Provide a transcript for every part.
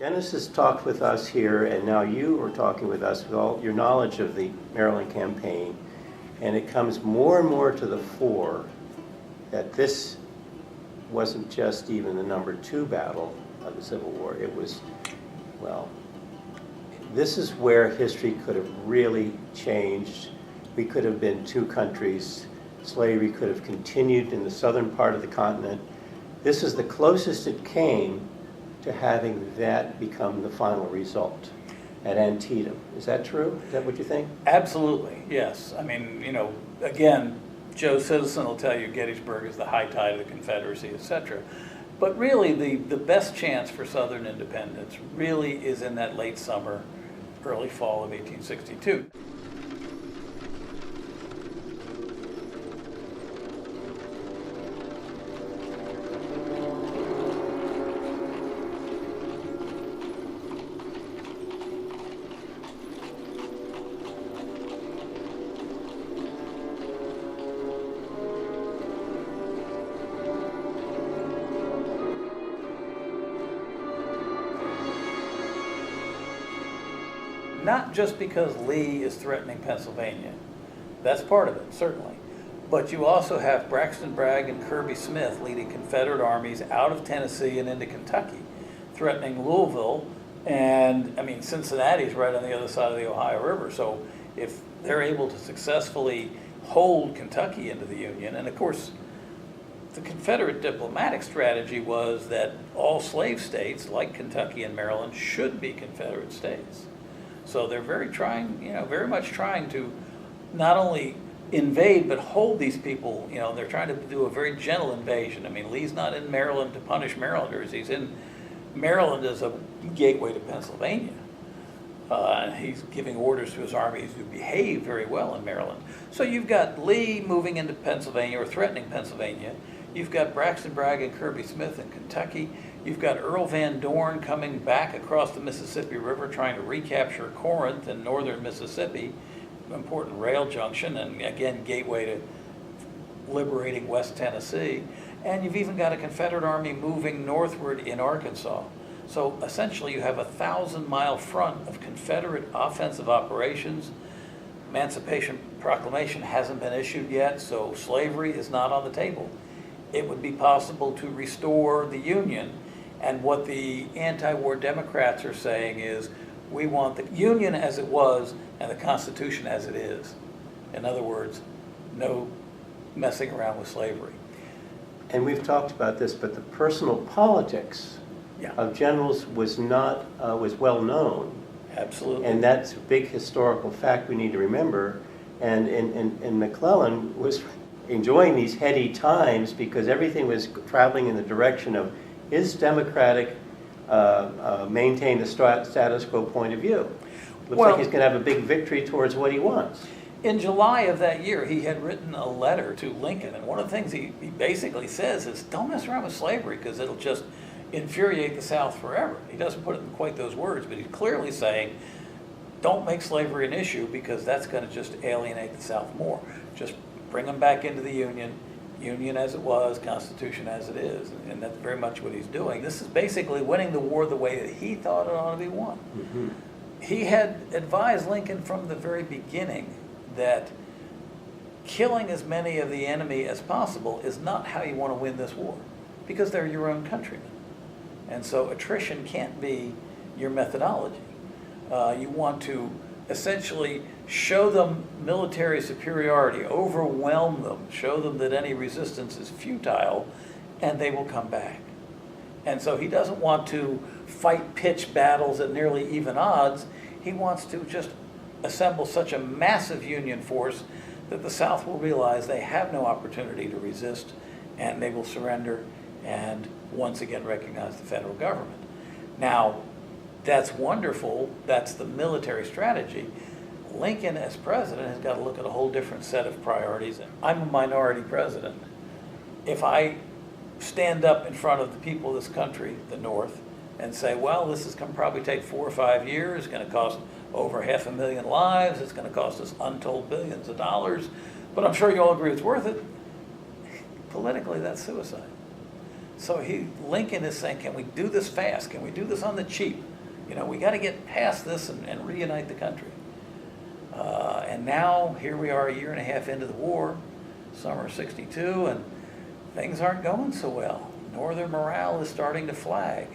Dennis has talked with us here, and now you are talking with us with all your knowledge of the Maryland campaign, and it comes more and more to the fore that this wasn't just even the number 2 battle of the Civil War. It was, well, this is where history could have really changed. We could have been 2 countries. Slavery could have continued in the southern part of the continent. This is the closest it came to having that become the final result at Antietam. Is that true? Is that what you think? Absolutely, yes. I mean, you know, again, Joe Citizen will tell you Gettysburg is the high tide of the Confederacy, etc. But really, the best chance for Southern independence really is in that late summer, early fall of 1862. Not just because Lee is threatening Pennsylvania. That's part of it, certainly. But you also have Braxton Bragg and Kirby Smith leading Confederate armies out of Tennessee and into Kentucky, threatening Louisville, and I mean, Cincinnati's right on the other side of the Ohio River. So if they're able to successfully hold Kentucky into the Union, and of course, the Confederate diplomatic strategy was that all slave states, like Kentucky and Maryland, should be Confederate states. So they're very much trying to not only invade, but hold these people. You know, they're trying to do a very gentle invasion. I mean, Lee's not in Maryland to punish Marylanders. He's in Maryland as a gateway to Pennsylvania. He's giving orders to his armies to behave very well in Maryland. So you've got Lee moving into Pennsylvania or threatening Pennsylvania. You've got Braxton Bragg and Kirby Smith in Kentucky. You've got Earl Van Dorn coming back across the Mississippi River trying to recapture Corinth in northern Mississippi, important rail junction, and again, gateway to liberating West Tennessee. And you've even got a Confederate army moving northward in Arkansas. So essentially you have a 1,000-mile front of Confederate offensive operations. Emancipation Proclamation hasn't been issued yet, so slavery is not on the table. It would be possible to restore the Union. And what the anti-war Democrats are saying is, we want the Union as it was and the Constitution as it is. In other words, no messing around with slavery. And we've talked about this, but the personal politics of generals was well known. Absolutely. And that's a big historical fact we need to remember. And McClellan was enjoying these heady times because everything was traveling in the direction of his democratic, maintain the status quo point of view. Looks like he's going to have a big victory towards what he wants. In July of that year, he had written a letter to Lincoln, and one of the things he basically says is, don't mess around with slavery because it'll just infuriate the South forever. He doesn't put it in quite those words, but he's clearly saying, don't make slavery an issue because that's going to just alienate the South more. Just bring them back into the Union as it was, Constitution as it is, and that's very much what he's doing. This is basically winning the war the way that he thought it ought to be won. Mm-hmm. He had advised Lincoln from the very beginning that killing as many of the enemy as possible is not how you want to win this war, because they're your own countrymen. And so attrition can't be your methodology. You want to essentially show them military superiority, overwhelm them, show them that any resistance is futile, and they will come back. And so he doesn't want to fight pitched battles at nearly even odds. He wants to just assemble such a massive Union force that the South will realize they have no opportunity to resist, and they will surrender and once again recognize the federal government. Now, that's wonderful. That's the military strategy. Lincoln, as president, has got to look at a whole different set of priorities. I'm a minority president. If I stand up in front of the people of this country, the North, and say, well, this is going to probably take 4 or 5 years, it's going to cost over 500,000 lives, it's going to cost us untold billions of dollars, but I'm sure you all agree it's worth it. Politically, that's suicide. So Lincoln is saying, can we do this fast? Can we do this on the cheap? You know, we got to get past this and reunite the country. And now, here we are a year and a half into the war, summer of '62, and things aren't going so well. Northern morale is starting to flag,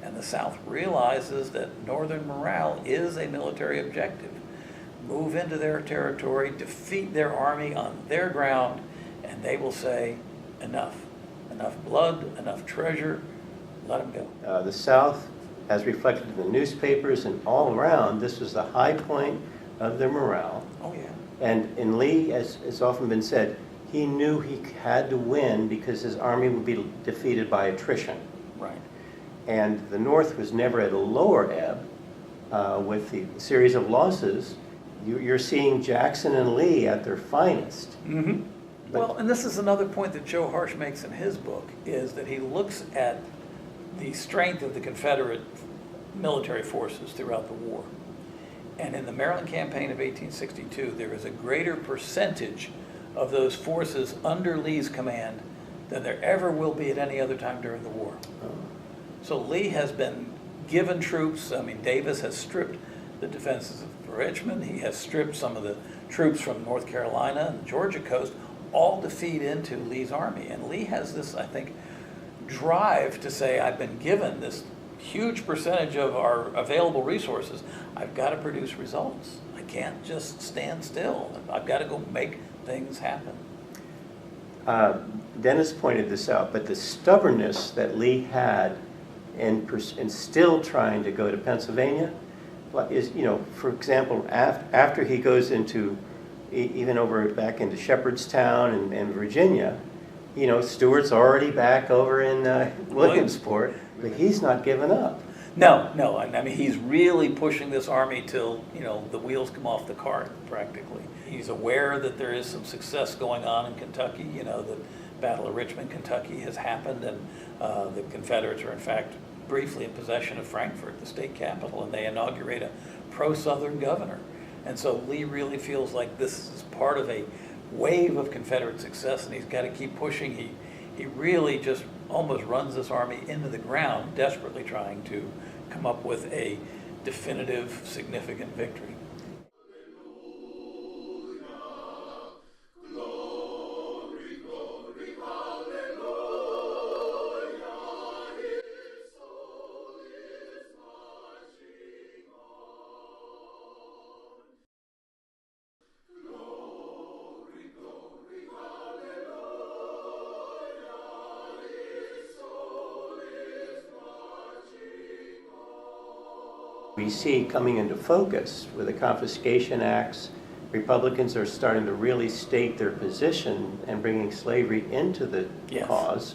and the South realizes that Northern morale is a military objective. Move into their territory, defeat their army on their ground, and they will say, enough. Enough blood, enough treasure, let them go. The South, as reflected in the newspapers and all around, this was the high point of their morale. Oh, yeah. And in Lee, as has often been said, he knew he had to win because his army would be defeated by attrition. Right. And the North was never at a lower ebb. With the series of losses, you're seeing Jackson and Lee at their finest. Mm-hmm. Well, and this is another point that Joe Harsh makes in his book, is that he looks at the strength of the Confederate military forces throughout the war. And in the Maryland campaign of 1862, there is a greater percentage of those forces under Lee's command than there ever will be at any other time during the war. So Lee has been given troops. I mean, Davis has stripped the defenses of Richmond. He has stripped some of the troops from North Carolina and the Georgia coast, all to feed into Lee's army. And Lee has this, I think, drive to say, I've been given this huge percentage of our available resources. I've got to produce results. I can't just stand still. I've got to go make things happen. Dennis pointed this out, but the stubbornness that Lee had in still trying to go to Pennsylvania is, you know, for example, after he goes into, even over back into Shepherdstown and Virginia, you know, Stuart's already back over in Williamsport, but he's not giving up. No, I mean, he's really pushing this army till, you know, the wheels come off the cart, practically. He's aware that there is some success going on in Kentucky. You know, the Battle of Richmond, Kentucky has happened, and the Confederates are, in fact, briefly in possession of Frankfort, the state capital, and they inaugurate a pro-Southern governor. And so Lee really feels like this is part of a wave of Confederate success, and he's got to keep pushing. He really just almost runs this army into the ground, desperately trying to come up with a definitive, significant victory. We see coming into focus with the Confiscation Acts, Republicans are starting to really state their position and bringing slavery into the cause.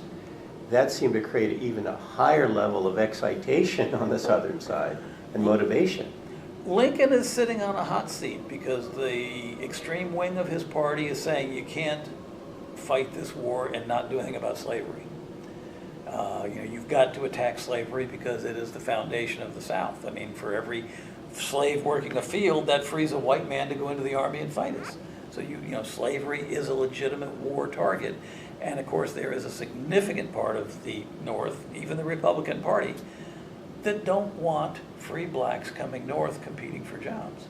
That seemed to create even a higher level of excitation on the Southern side and motivation. Lincoln is sitting on a hot seat because the extreme wing of his party is saying you can't fight this war and not do anything about slavery. You know, you've got to attack slavery because it is the foundation of the South. I mean, for every slave working a field, that frees a white man to go into the army and fight us. So you know, slavery is a legitimate war target. And of course, there is a significant part of the North, even the Republican Party, that don't want free blacks coming north competing for jobs.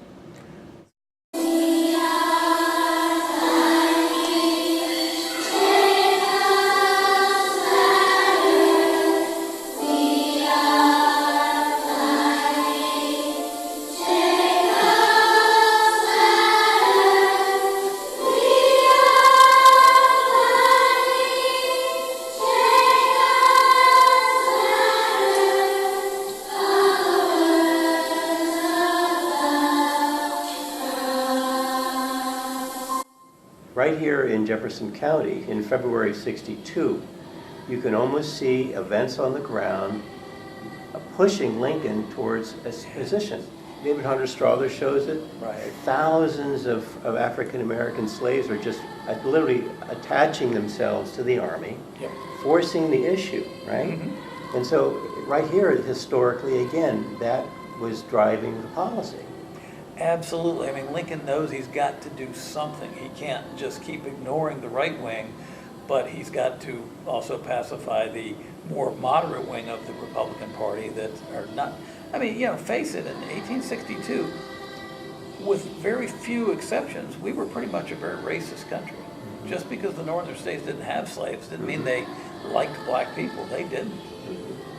Right here in Jefferson County in February of '62, you can almost see events on the ground pushing Lincoln towards a position. David Hunter Strother shows it. Right. Thousands of African American slaves are just literally attaching themselves to the army, forcing the issue, right? Mm-hmm. And so right here, historically, again, that was driving the policy. Absolutely. I mean, Lincoln knows he's got to do something. He can't just keep ignoring the right wing, but he's got to also pacify the more moderate wing of the Republican Party that are not, I mean, face it, in 1862, with very few exceptions, we were pretty much a very racist country. Just because the northern states didn't have slaves didn't mean they liked black people. They didn't.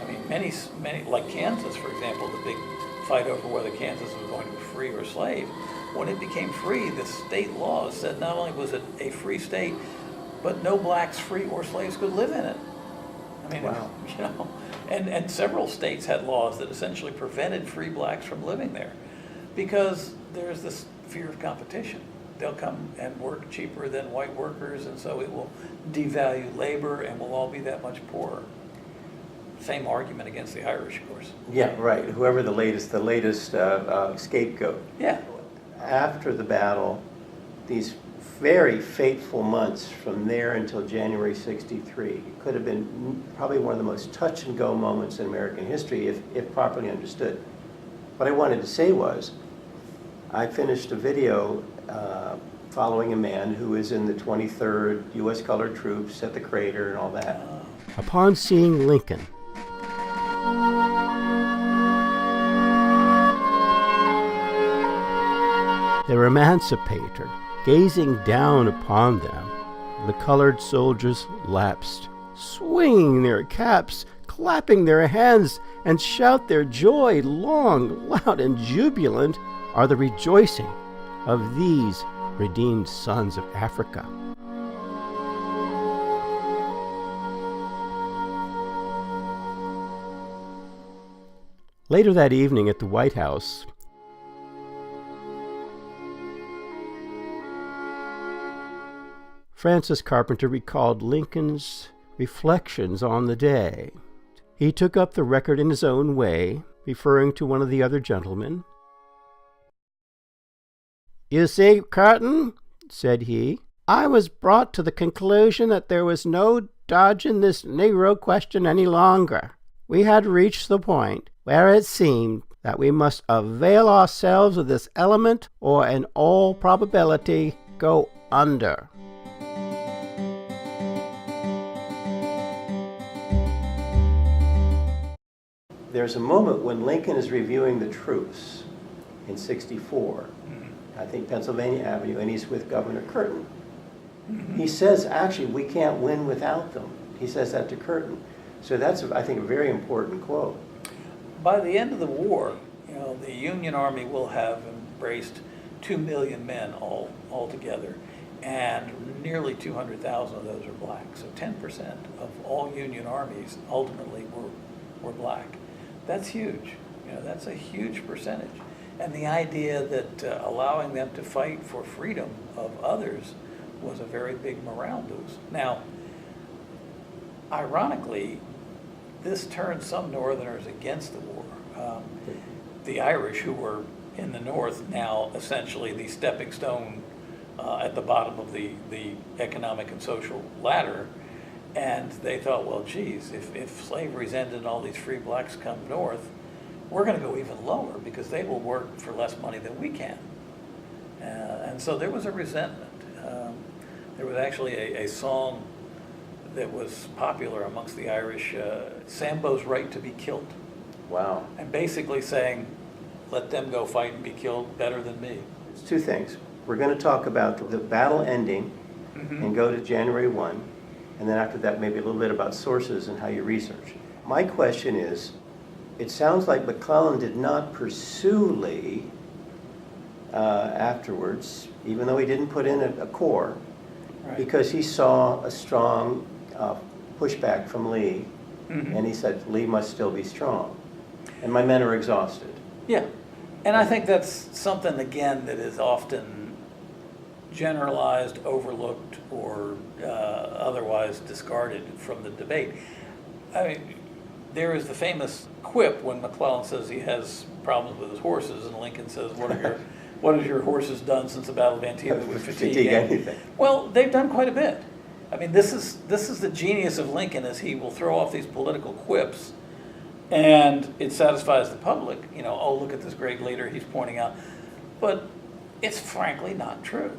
I mean, many, like Kansas, for example, the big fight over whether Kansas was going to be free or slave. When it became free, the state laws said not only was it a free state, but no blacks, free or slaves, could live in it. I mean, Wow. And several states had laws that essentially prevented free blacks from living there because there's this fear of competition. They'll come and work cheaper than white workers, and so it will devalue labor and we'll all be that much poorer. Same argument against the Irish, of course. Yeah, right. Whoever the latest scapegoat. Yeah. After the battle, these very fateful months from there until January 63 could have been probably one of the most touch and go moments in American history if properly understood. What I wanted to say was, I finished a video following a man who is in the 23rd U.S. Colored Troops at the Crater and all that. Upon seeing Lincoln, their emancipator, gazing down upon them, the colored soldiers lapsed, swinging their caps, clapping their hands, and shout their joy long, loud, and jubilant are the rejoicing of these redeemed sons of Africa. Later that evening at the White House, Francis Carpenter recalled Lincoln's reflections on the day. He took up the record in his own way, referring to one of the other gentlemen. "You see, Curtin," said he, "I was brought to the conclusion that there was no dodging this Negro question any longer. We had reached the point where it seemed that we must avail ourselves of this element or in all probability go under." There's a moment when Lincoln is reviewing the troops in 64, I think Pennsylvania Avenue, and he's with Governor Curtin. He says, actually, we can't win without them. He says that to Curtin. So that's, I think, a very important quote. By the end of the war, the Union Army will have embraced 2 million men altogether, and nearly 200,000 of those are black. So 10% of all Union armies ultimately were black. That's huge. That's a huge percentage. And the idea that allowing them to fight for freedom of others was a very big morale boost. Now, ironically, this turned some Northerners against the war. The Irish, who were in the North, now essentially the stepping stone at the bottom of the economic and social ladder, and they thought, well, geez, if slavery's ended and all these free blacks come north, we're going to go even lower because they will work for less money than we can. And so there was a resentment. There was actually a song that was popular amongst the Irish, Sambo's Right to be Killed. Wow. And basically saying, let them go fight and be killed better than me. It's two things. We're going to talk about the battle ending and go to January 1, and then after that maybe a little bit about sources and how you research. My question is, it sounds like McClellan did not pursue Lee afterwards, even though he didn't put in a corps, Right. because he saw a strong pushback from Lee, and he said, Lee must still be strong, and my men are exhausted. Yeah, and I think that's something, again, that is often generalized, overlooked, or otherwise discarded from the debate. I mean, there is the famous quip when McClellan says he has problems with his horses, and Lincoln says, what have your horses done since the Battle of Antietam with fatigue anything? Well, they've done quite a bit. I mean, this is the genius of Lincoln, is he will throw off these political quips, and it satisfies the public. Oh, look at this great leader he's pointing out. But it's frankly not true.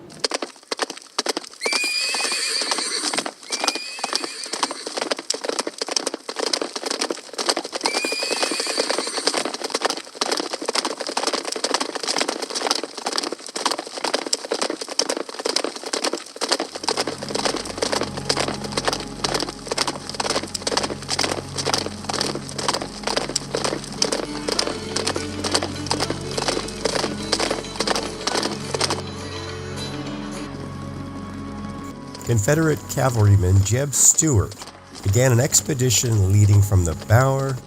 Confederate cavalryman Jeb Stuart began an expedition leading from the Bower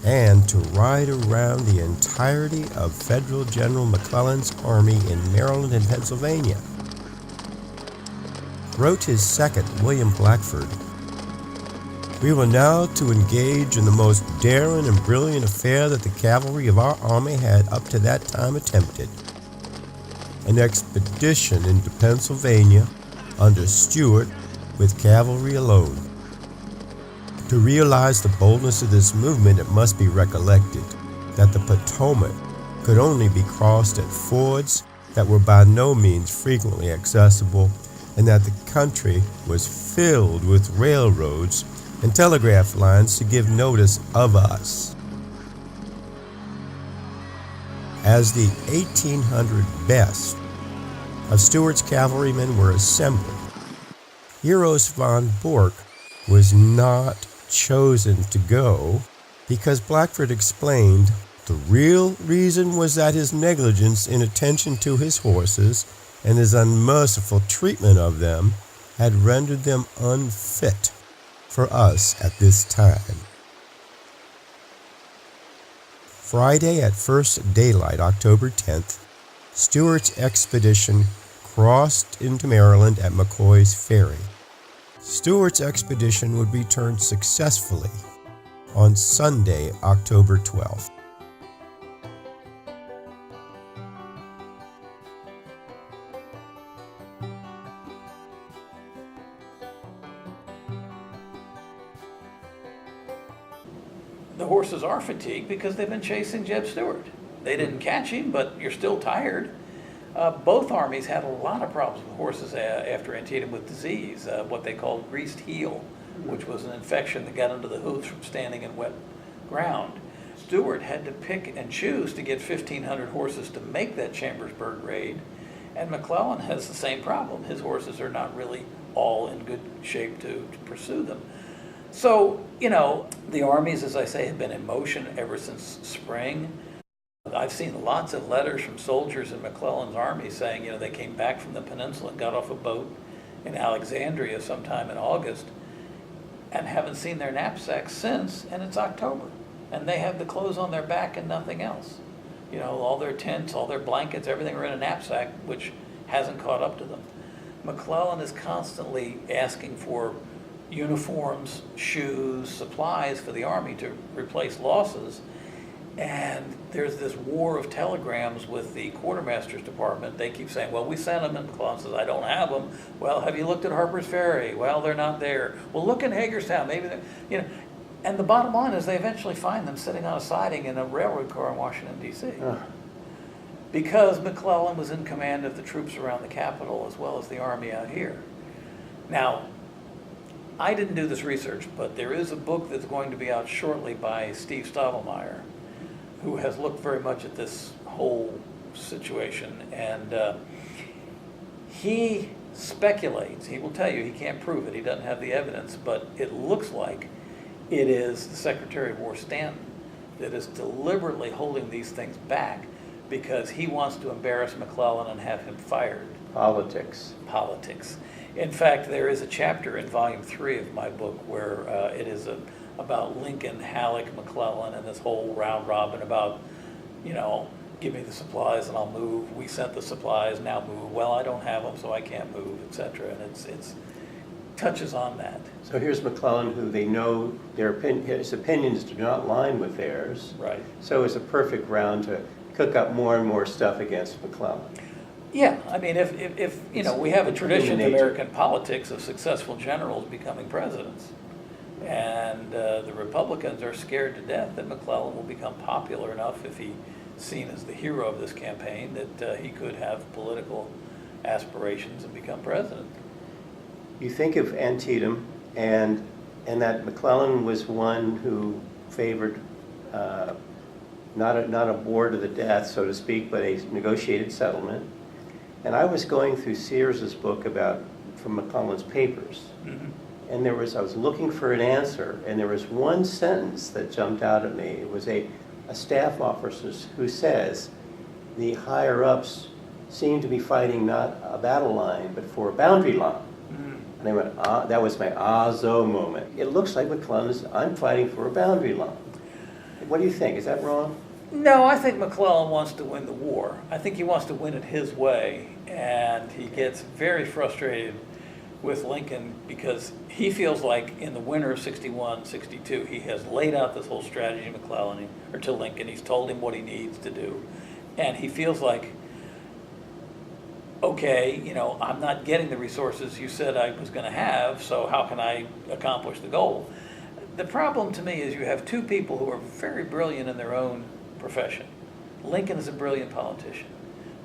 and to ride around the entirety of Federal General McClellan's army in Maryland and Pennsylvania. Wrote his second, William Blackford, "We were now to engage in the most daring and brilliant affair that the cavalry of our army had up to that time attempted, an expedition into Pennsylvania under Stuart with cavalry alone. To realize the boldness of this movement, it must be recollected that the Potomac could only be crossed at fords that were by no means frequently accessible, and that the country was filled with railroads and telegraph lines to give notice of us. As the 1,800 best of Stuart's cavalrymen were assembled, Heros von Bork was not chosen to go because Blackford explained the real reason was that his negligence in attention to his horses and his unmerciful treatment of them had rendered them unfit for us at this time." Friday at first daylight, October 10th, Stuart's expedition crossed into Maryland at McCoy's Ferry. Stuart's expedition would return successfully on Sunday, October 12th. The horses are fatigued because they've been chasing Jeb Stuart. They didn't catch him, but you're still tired. Both armies had a lot of problems with horses after Antietam with disease, what they called greased heel, which was an infection that got under the hooves from standing in wet ground. Stuart had to pick and choose to get 1,500 horses to make that Chambersburg raid, and McClellan has the same problem. His horses are not really all in good shape to pursue them. So, the armies, as I say, have been in motion ever since spring. I've seen lots of letters from soldiers in McClellan's army saying, they came back from the peninsula and got off a boat in Alexandria sometime in August and haven't seen their knapsacks since, and it's October. And they have the clothes on their back and nothing else. All their tents, all their blankets, everything are in a knapsack, which hasn't caught up to them. McClellan is constantly asking for uniforms, shoes, supplies for the army to replace losses. And there's this war of telegrams with the quartermaster's department. They keep saying, well, we sent them, and McClellan says, I don't have them. Well, have you looked at Harper's Ferry? Well, they're not there. Well, look in Hagerstown. Maybe they're, And the bottom line is they eventually find them sitting on a siding in a railroad car in Washington, D.C. Because McClellan was in command of the troops around the capital as well as the army out here. Now, I didn't do this research, but there is a book that's going to be out shortly by Steve Stavelmeyer, who has looked very much at this whole situation. And he speculates, he will tell you, he can't prove it, he doesn't have the evidence, but it looks like it is the Secretary of War Stanton that is deliberately holding these things back because he wants to embarrass McClellan and have him fired. Politics. In fact, there is a chapter in volume 3 of my book where it is about Lincoln, Halleck, McClellan, and this whole round robin about, give me the supplies and I'll move. We sent the supplies, now move. Well, I don't have them, so I can't move, etc. And it's touches on that. So here's McClellan, who they know his opinions do not line with theirs. Right. So it's a perfect ground to cook up more and more stuff against McClellan. Yeah, I mean, if we have a tradition in American politics of successful generals becoming presidents, and the Republicans are scared to death that McClellan will become popular enough if he's seen as the hero of this campaign that he could have political aspirations and become president. You think of Antietam and that McClellan was one who favored not a war to the death, so to speak, but a negotiated settlement. And I was going through Sears's book from McClellan's papers. Mm-hmm. And I was looking for an answer, and there was one sentence that jumped out at me. It was a staff officer who says the higher ups seem to be fighting not a battle line, but for a boundary line. Mm-hmm. And I went, ah, that was my ah-zo moment. It looks like McClellan's, I'm fighting for a boundary line. What do you think? Is that wrong? No, I think McClellan wants to win the war. I think he wants to win it his way, and he gets very frustrated with Lincoln because he feels like in the winter of 61, 62, he has laid out this whole strategy to McClellan, or to Lincoln. He's told him what he needs to do. And he feels like, okay, you know, I'm not getting the resources you said I was going to have, so how can I accomplish the goal? The problem to me is you have two people who are very brilliant in their own profession. Lincoln is a brilliant politician.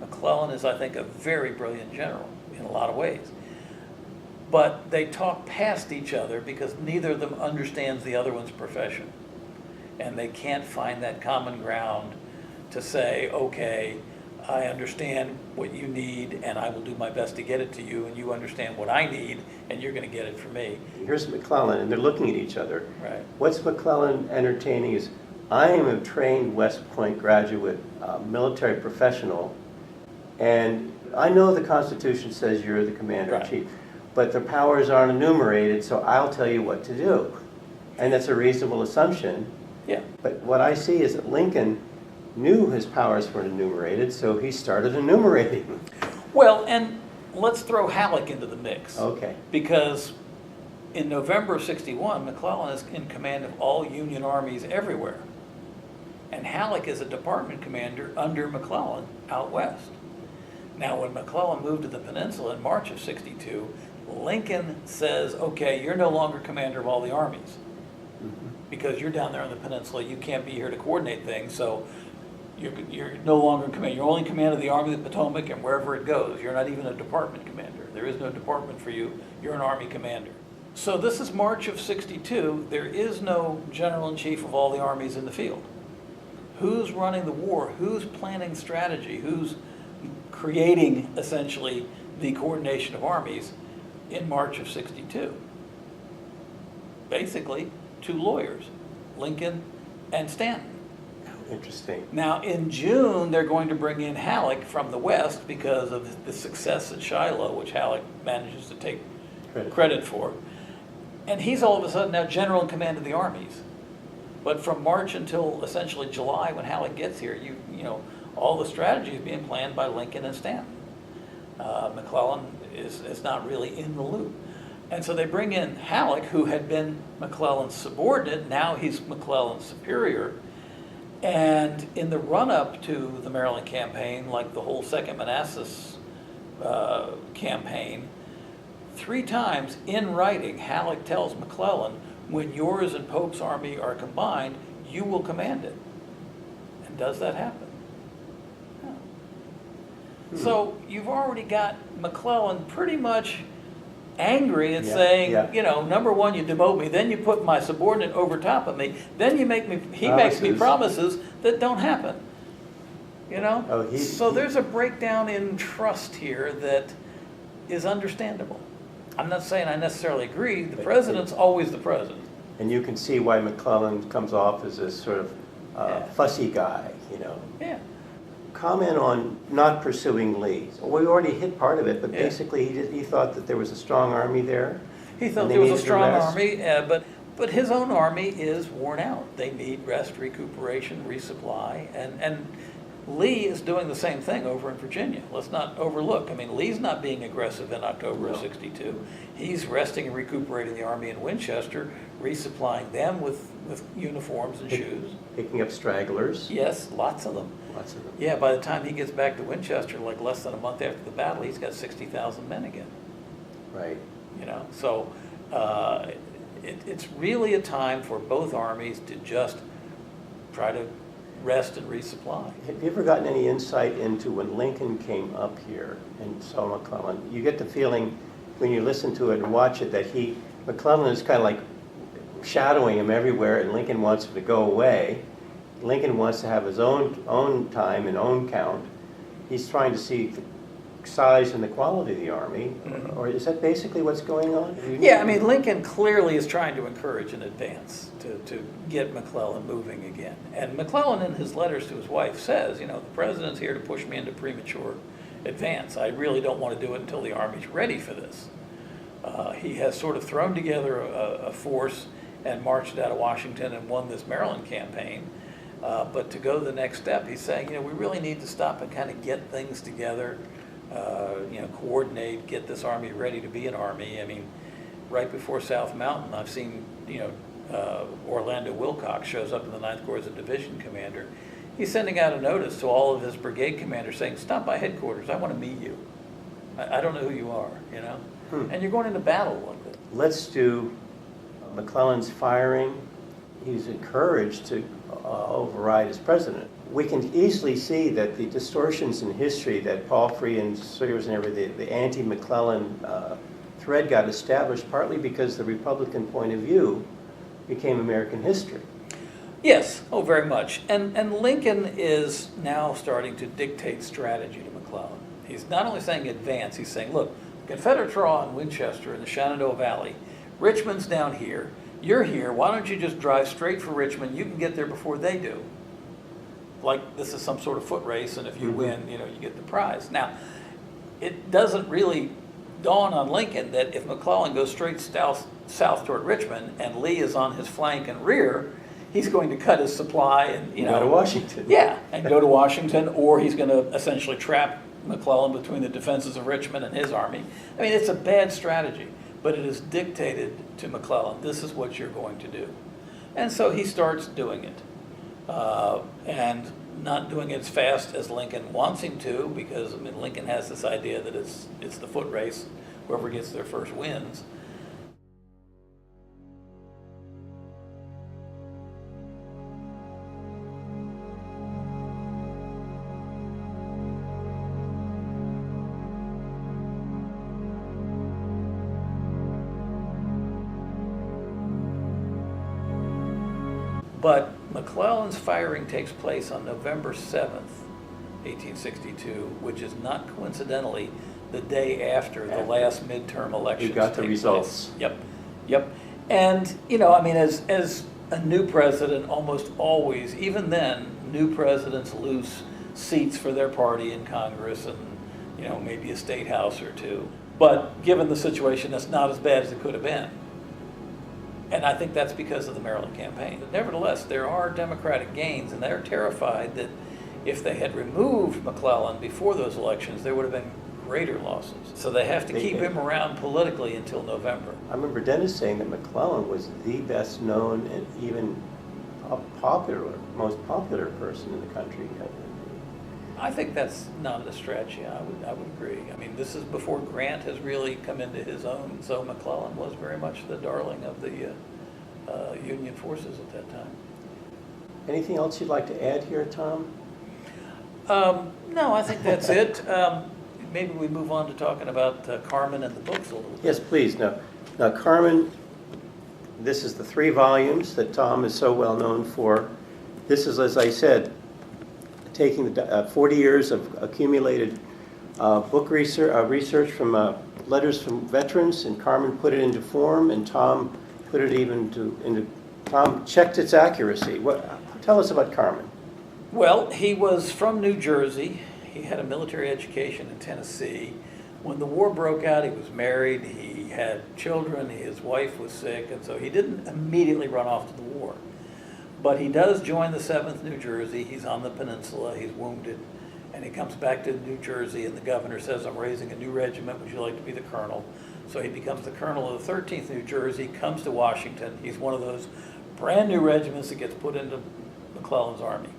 McClellan is, I think, a very brilliant general in a lot of ways. But they talk past each other because neither of them understands the other one's profession. And they can't find that common ground to say, okay, I understand what you need and I will do my best to get it to you, and you understand what I need and you're going to get it for me. Here's McClellan, and they're looking at each other. Right. What's McClellan entertaining is, I am a trained West Point graduate, military professional, and I know the Constitution says you're the commander-in-chief, but the powers aren't enumerated, so I'll tell you what to do. And that's a reasonable assumption. Yeah. But what I see is that Lincoln knew his powers weren't enumerated, so he started enumerating them. Well, and let's throw Halleck into the mix. Okay. Because in November of 61, McClellan is in command of all Union armies everywhere. And Halleck is a department commander under McClellan out west. Now, when McClellan moved to the peninsula in March of 62, Lincoln says, okay, you're no longer commander of all the armies. Because you're down there on the peninsula, you can't be here to coordinate things, so you're no longer in command. You're only in command of the Army of the Potomac and wherever it goes. You're not even a department commander. There is no department for you. You're an Army commander. So this is March of 62. There is no general-in-chief of all the armies in the field. Who's running the war? Who's planning strategy? Who's creating, essentially, the coordination of armies in March of 62? Basically, two lawyers, Lincoln and Stanton. Interesting. Now, in June, they're going to bring in Halleck from the West because of the success at Shiloh, which Halleck manages to take credit for. And he's all of a sudden now general in command of the armies. But from March until essentially July, when Halleck gets here, you know, all the strategy is being planned by Lincoln and Stanton. McClellan is not really in the loop. And so they bring in Halleck, who had been McClellan's subordinate. Now he's McClellan's superior. And in the run-up to the Maryland campaign, like the whole Second Manassas campaign, 3 times in writing, Halleck tells McClellan, when yours and Pope's army are combined, you will command it. And does that happen? No. So you've already got McClellan pretty much angry at saying, you know, number one, you demote me, then you put my subordinate over top of me, then you make me, he makes me promises that don't happen. You know? So there's a breakdown in trust here that is understandable. I'm not saying I necessarily agree. The president's always the president. And you can see why McClellan comes off as a sort of fussy guy, you know. Yeah. Comment on not pursuing Lee. Well, we already hit part of it, but basically he thought that there was a strong army there. He thought there was a strong army, but his own army is worn out. They need rest, recuperation, resupply, and Lee is doing the same thing over in Virginia. Let's not overlook. I mean, Lee's not being aggressive in October of 62. He's resting and recuperating the army in Winchester, resupplying them with uniforms and shoes. Picking up stragglers. Yes, lots of them. Lots of them. Yeah, by the time he gets back to Winchester, like less than a month after the battle, he's got 60,000 men again. Right. You know, so it's really a time for both armies to just try to rest and resupply. Have you ever gotten any insight into when Lincoln came up here and saw McClellan? You get the feeling when you listen to it and watch it that McClellan is kind of like shadowing him everywhere, and Lincoln wants him to go away. Lincoln wants to have his own time and own count. He's trying to see the size and the quality of the army, or is that basically what's going on? Yeah, I mean, Lincoln clearly is trying to encourage an advance to get McClellan moving again. And McClellan, in his letters to his wife, says, you know, the president's here to push me into premature advance. I really don't want to do it until the army's ready for this. He has sort of thrown together a force and marched out of Washington and won this Maryland campaign. But to go the next step, he's saying, we really need to stop and kind of get things together, coordinate, get this army ready to be an army. I mean, right before South Mountain, I've seen, Orlando Wilcox shows up in the 9th Corps as a division commander. He's sending out a notice to all of his brigade commanders saying, stop by headquarters, I want to meet you. I don't know who you are, And you're going into battle like this. Let's do McClellan's firing. He's encouraged to override as president. We can easily see that the distortions in history that Palfrey and Sayers and everything, the anti-McClellan thread got established partly because the Republican point of view became American history. Yes, very much. And Lincoln is now starting to dictate strategy to McClellan. He's not only saying advance, he's saying, look, Confederates are on Winchester in the Shenandoah Valley. Richmond's down here. You're here. Why don't you just drive straight for Richmond? You can get there before they do. Like this is some sort of foot race, and if you win, you get the prize. Now, it doesn't really dawn on Lincoln that if McClellan goes straight south toward Richmond and Lee is on his flank and rear, he's going to cut his supply and go to Washington. Yeah, and go to Washington, or he's going to essentially trap McClellan between the defenses of Richmond and his army. I mean, it's a bad strategy, but it is dictated to McClellan. This is what you're going to do. And so he starts doing it. And not doing it as fast as Lincoln wants him to, because Lincoln has this idea that it's the foot race, whoever gets there first wins. But McClellan's firing takes place on November 7th, 1862, which is not coincidentally the day after the last midterm elections. You got the results. Yep. And, as a new president, almost always, even then, new presidents lose seats for their party in Congress and, maybe a state house or two. But given the situation, that's not as bad as it could have been. And I think that's because of the Maryland campaign. But nevertheless, there are Democratic gains, and they're terrified that if they had removed McClellan before those elections, there would have been greater losses. So they have to keep him around politically until November. I remember Dennis saying that McClellan was the best known and even most popular person in the country. I think that's not a stretch. Yeah, I would agree. I mean, this is before Grant has really come into his own. So McClellan was very much the darling of the Union forces at that time. Anything else you'd like to add here, Tom? No, I think that's it. Maybe we move on to talking about Carmen and the books a little bit. Yes, please. Now, Carmen, this is the 3 volumes that Tom is so well known for. This is, as I said, taking the 40 years of accumulated book research from letters from veterans, and Carmen put it into form, and Tom put it Tom checked its accuracy. Tell us about Carmen. Well, he was from New Jersey. He had a military education in Tennessee. When the war broke out, he was married, he had children, his wife was sick, and so he didn't immediately run off to the war. But he does join the 7th New Jersey. He's on the peninsula, he's wounded, and he comes back to New Jersey, and the governor says, I'm raising a new regiment, would you like to be the colonel? So he becomes the colonel of the 13th New Jersey, comes to Washington. He's one of those brand new regiments that gets put into McClellan's army.